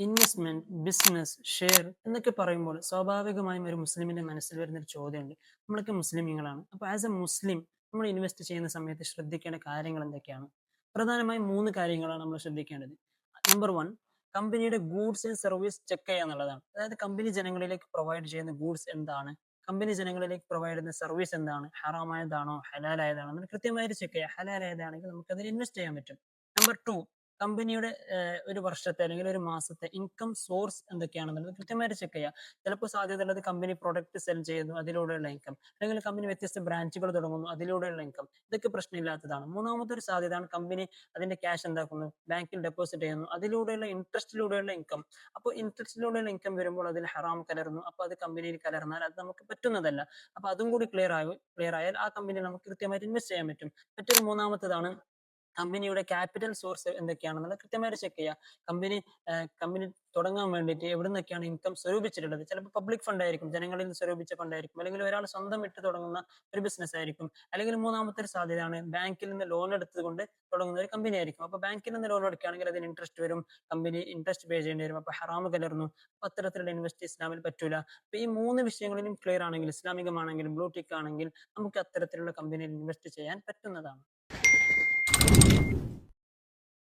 Investment, business, share എന്നൊക്കെ പറയുമ്പോൾ സ്വാഭാവികമായും ഒരു മുസ്ലിമിന്റെ മനസ്സിൽ വരുന്ന ഒരു ചോദ്യമുണ്ട്. നമ്മളൊക്കെ മുസ്ലിമീങ്ങളാണ്. അപ്പൊ ആസ് എ മുസ്ലിം നമ്മൾ ഇൻവെസ്റ്റ് ചെയ്യുന്ന സമയത്ത് ശ്രദ്ധിക്കേണ്ട കാര്യങ്ങൾ എന്തൊക്കെയാണ്? പ്രധാനമായും മൂന്ന് കാര്യങ്ങളാണ് നമ്മൾ ശ്രദ്ധിക്കേണ്ടത്. നമ്പർ വൺ, കമ്പനിയുടെ ഗൂഡ്സ് ആൻഡ് സർവീസ് ചെക്ക് ചെയ്യുക എന്നുള്ളതാണ്. അതായത് കമ്പനി ജനങ്ങളിലേക്ക് പ്രൊവൈഡ് ചെയ്യുന്ന ഗൂഡ്സ് എന്താണ്, കമ്പനി ജനങ്ങളിലേക്ക് പ്രൊവൈഡ് ചെയ്യുന്ന സർവീസ് എന്താണ്, ഹറാമായതാണോ ഹലാലായതാണോ എന്ന് കൃത്യമായിട്ട് ചെക്ക് ചെയ്യുക. ഹലാലായതാണെങ്കിൽ നമുക്ക് അതിൽ ഇൻവെസ്റ്റ് ചെയ്യാൻ പറ്റും. നമ്പർ ടു, കമ്പനിയുടെ ഒരു വർഷത്തെ അല്ലെങ്കിൽ ഒരു മാസത്തെ ഇൻകം സോഴ്സ് എന്തൊക്കെയാണെന്നുള്ളത് കൃത്യമായിട്ട് ചെക്ക് ചെയ്യുക. ചിലപ്പോൾ സാധ്യത ഉള്ളത് കമ്പനി പ്രൊഡക്റ്റ് സെൽ ചെയ്യുന്നു, അതിലൂടെയുള്ള ഇൻകം, അല്ലെങ്കിൽ കമ്പനി വ്യത്യസ്ത ബ്രാഞ്ചുകൾ തുടങ്ങുന്നു, അതിലൂടെയുള്ള ഇൻകം. ഇതൊക്കെ പ്രശ്നമില്ലാത്തതാണ്. മൂന്നാമത്തെ ഒരു സാധ്യതയാണ് കമ്പനി അതിന്റെ ക്യാഷ് എന്താക്കുന്നു, ബാങ്കിൽ ഡെപ്പോസിറ്റ് ചെയ്യുന്നു, അതിലൂടെയുള്ള ഇൻട്രസ്റ്റിലൂടെയുള്ള ഇൻകം. അപ്പോൾ ഇൻട്രസ്റ്റിലൂടെയുള്ള ഇൻകം വരുമ്പോൾ അതിൽ ഹറാം കലർന്നു, അപ്പോൾ അത് കമ്പനിയിൽ കലർന്നാൽ അത് നമുക്ക് പറ്റുന്നതല്ല. അപ്പൊ അതും കൂടി ക്ലിയർ ആയാൽ ആ കമ്പനി നമുക്ക് കൃത്യമായിട്ട് ഇൻവെസ്റ്റ് ചെയ്യാൻ പറ്റും. മറ്റൊരു മൂന്നാമത്തേതാണ് കമ്പനിയുടെ ക്യാപിറ്റൽ സോഴ്സ് എന്തൊക്കെയാണെന്നുള്ളത് കൃത്യമായിട്ട് ചെക്ക് ചെയ്യുക. കമ്പനി കമ്പനി തുടങ്ങാൻ വേണ്ടിയിട്ട് എവിടെ നിന്നൊക്കെയാണ് ഇൻകം സ്വരൂപിച്ചിട്ടുള്ളത്. ചിലപ്പോൾ പബ്ലിക് ഫണ്ട് ആയിരിക്കും, ജനങ്ങളിൽ നിന്ന് സ്വരൂപിച്ച ഫണ്ടായിരിക്കും, അല്ലെങ്കിൽ ഒരാൾ സ്വന്തം ഇട്ട് തുടങ്ങുന്ന ഒരു ബിസിനസ് ആയിരിക്കും, അല്ലെങ്കിൽ മൂന്നാമത്തെ ഒരു സാധ്യതയാണ് ബാങ്കിൽ നിന്ന് ലോൺ എടുത്തുകൊണ്ട് തുടങ്ങുന്ന ഒരു കമ്പനി ആയിരിക്കും. അപ്പൊ ബാങ്കിൽ നിന്ന് ലോൺ എടുക്കുകയാണെങ്കിൽ അതിന് ഇൻട്രസ്റ്റ് വരും, കമ്പനി ഇൻട്രസ്റ്റ് പേ ചെയ്യേണ്ടി വരും, അപ്പൊ ഹറാമ് കലർന്നു. അപ്പൊ അത്തരത്തിലുള്ള ഇൻവെസ്റ്റ് ഇസ്ലാമിൽ പറ്റൂല. അപ്പൊ ഈ മൂന്ന് വിഷയങ്ങളിലും ക്ലിയർ ആണെങ്കിൽ, ഇസ്ലാമികമാണെങ്കിൽ ബ്ലൂ ടിക്ക് ആണെങ്കിൽ നമുക്ക് അത്തരത്തിലുള്ള കമ്പനിയിൽ ഇൻവെസ്റ്റ് ചെയ്യാൻ പറ്റുന്നതാണ്.